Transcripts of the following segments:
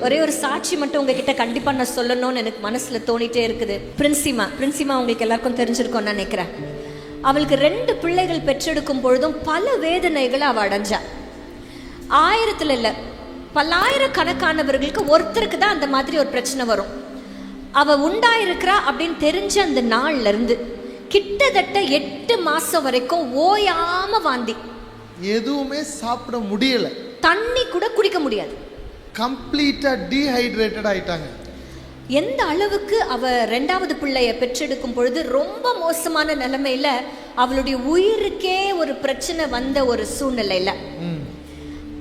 ஒரே ஒரு சாட்சி மட்டும் உங்ககிட்ட கண்டிப்பா நான் சொல்லணும்னு எனக்கு மனசுல தோணிட்டே இருக்குது. பிரின்சிமா உங்களுக்கு எல்லாருக்கும் தெரிஞ்சிருக்கும்னு நினைக்கிறேன். அவளுக்கு 2 பிள்ளைகள் பெற்றெடுக்கும் பொழுதும் பல வேதனைகளை அவ அடைஞ்சா. 1000 இல்ல, பல்லாயிரக்கணக்கானவர்களுக்கு ஒருத்தருக்கு தான் அந்த மாதிரி ஒரு பிரச்சனை வரும். அவ உண்டாயிருக்கிறா அப்படின்னு தெரிஞ்ச அந்த நாள்ல இருந்து கிட்டத்தட்ட 8 மாசம் வரைக்கும் ஓயாம வாந்தி, எதுவுமே சாப்பிட முடியல, தண்ணி கூட குடிக்க முடியாது, கம்ப்ளீட்டா டீஹைட்ரேட்டட் ஆயிட்டாங்க. எந்த அளவுக்கு அவ 2வது பிள்ளைய பெற்றெடுக்கும் பொழுது ரொம்ப மோசமான நிலைமையில அவளுடைய உயிருக்கே ஒரு பிரச்சனை வந்த ஒரு சூழ்நிலையில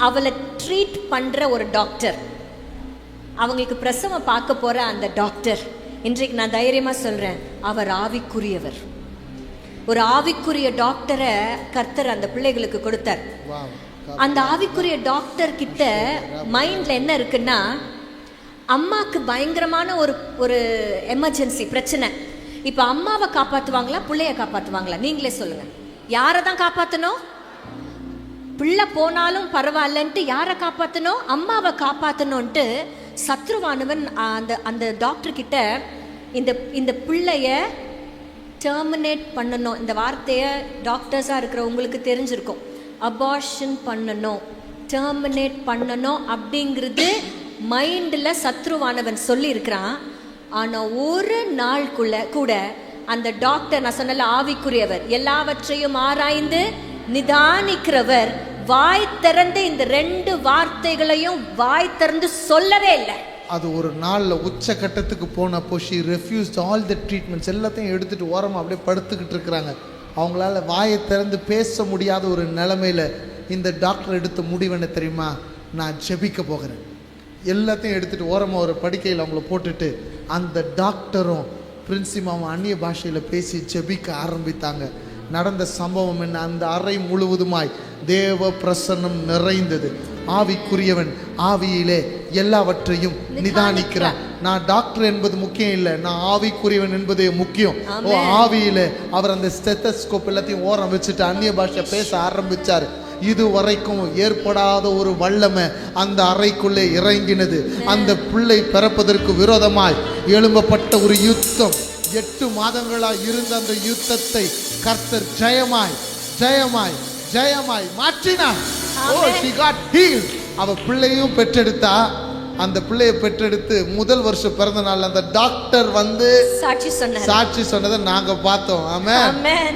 அவளை ட்ரீட் பண்ற ஒரு டாக்டர், அவங்களுக்கு பிரசவம் பார்க்க போற அந்த டாக்டர், இன்றைக்கு நான் தைரியமா சொல்றேன், அவர் ஆவிக்குரியவர். ஒரு ஆவிக்குரிய டாக்டரை கர்த்தர் அந்த பிள்ளைகளுக்கு கொடுத்தார். அந்த ஆவிக்குரிய டாக்டர் கிட்ட மைண்ட்ல என்ன இருக்குன்னா, அம்மாக்கு பயங்கரமான ஒரு எமர்ஜென்சி பிரச்சனை. இப்ப அம்மாவை காப்பாத்துவாங்களா பிள்ளைய காப்பாத்துவாங்களா? நீங்களே சொல்லுங்க. யாரை தான் காப்பாத்தணும்? பிள்ளை போனாலும் பரவாயில்லன்ட்டு யாரை காப்பாத்தணும்? அம்மாவை காப்பாத்தணும்ட்டு சத்ருவானவன் அந்த டாக்டர் கிட்ட இந்த பிள்ளைய டெர்மினேட் பண்ணணும். இந்த வார்த்தையை டாக்டர்ஸா இருக்கிற உங்களுக்கு தெரிஞ்சிருக்கும். அபார்ஷன் பண்ணணும், டெர்மினேட் பண்ணணும் அப்படிங்கிறது மைண்டில் சத்ருவானவன் சொல்லி இருக்கிறான். ஆனால் ஒரு நாளுக்குள்ள கூட அந்த டாக்டர், நான் சொன்னல ஆவிக்குரியவர், எல்லாவற்றையும் ஆராய்ந்து நிதானிக்கிறவர், வாய் திறந்து இந்த 2 வார்த்தைகளையும் வாய் திறந்து சொல்லவே இல்லை. அது ஒரு நாளில் உச்சகட்டத்துக்கு போனப்போ she refused all the treatments, எல்லாத்தையும் எடுத்துட்டு ஓரமாக அப்படியே படுத்துக்கிட்டு இருக்கிறாங்க. அவங்களால வாயை திறந்து பேச முடியாத ஒரு நிலைமையில இந்த டாக்டர் எடுத்த முடிவு என்ன தெரியுமா? நான் ஜெபிக்க போகிறேன். எல்லாத்தையும் எடுத்துட்டு ஓரமாக ஒரு படுக்கையில் அவங்கள போட்டுட்டு அந்த டாக்டரும் பிரின்சிமாவும் அந்நிய பாஷையில் பேசி ஜெபிக்க ஆரம்பித்தாங்க. நடந்த சம்பவம் என்ன? அந்த அறை முழுவதுமாய் தேவ பிரசன்னம் நிறைந்தது. ஆவிக்குரியவன் ஆவியிலே எல்லாவற்றையும் நிதானிக்கிறான். நான் டாக்டர் என்பது முக்கியம் இல்லை, நான் ஆவிக்குரியவன் என்பதே முக்கியம். ஆவியிலே அவர் அந்த ஸ்டெத்தஸ்கோப் எல்லாத்தையும் ஓரம் வச்சுட்டு அந்நிய பாஷை பேச ஆரம்பிச்சாரு. இதுவரைக்கும் ஏற்படாத ஒரு வல்லமை அந்த அறைக்குள்ளே இறங்கினது. அந்த பிள்ளை பிறப்பதற்கு விரோதமாய் எழும்பப்பட்ட ஒரு யுத்தம், 8 மாதங்களாய் இருந்த அந்த யுத்தத்தை கர்த்தர் ஜெயமாய் ஜெயமாய் ஜெயமாய் மாற்றினார். she got healed. அவ பிள்ளையும் பெற்றெடுத்தா. அந்த பிள்ளையை பெற்றெடுத்து முதல் வருஷம் பிறந்த நாள் அந்த டாக்டர் வந்து சாட்சி சொன்னதை நாங்க பார்த்தோம். ஆமென்.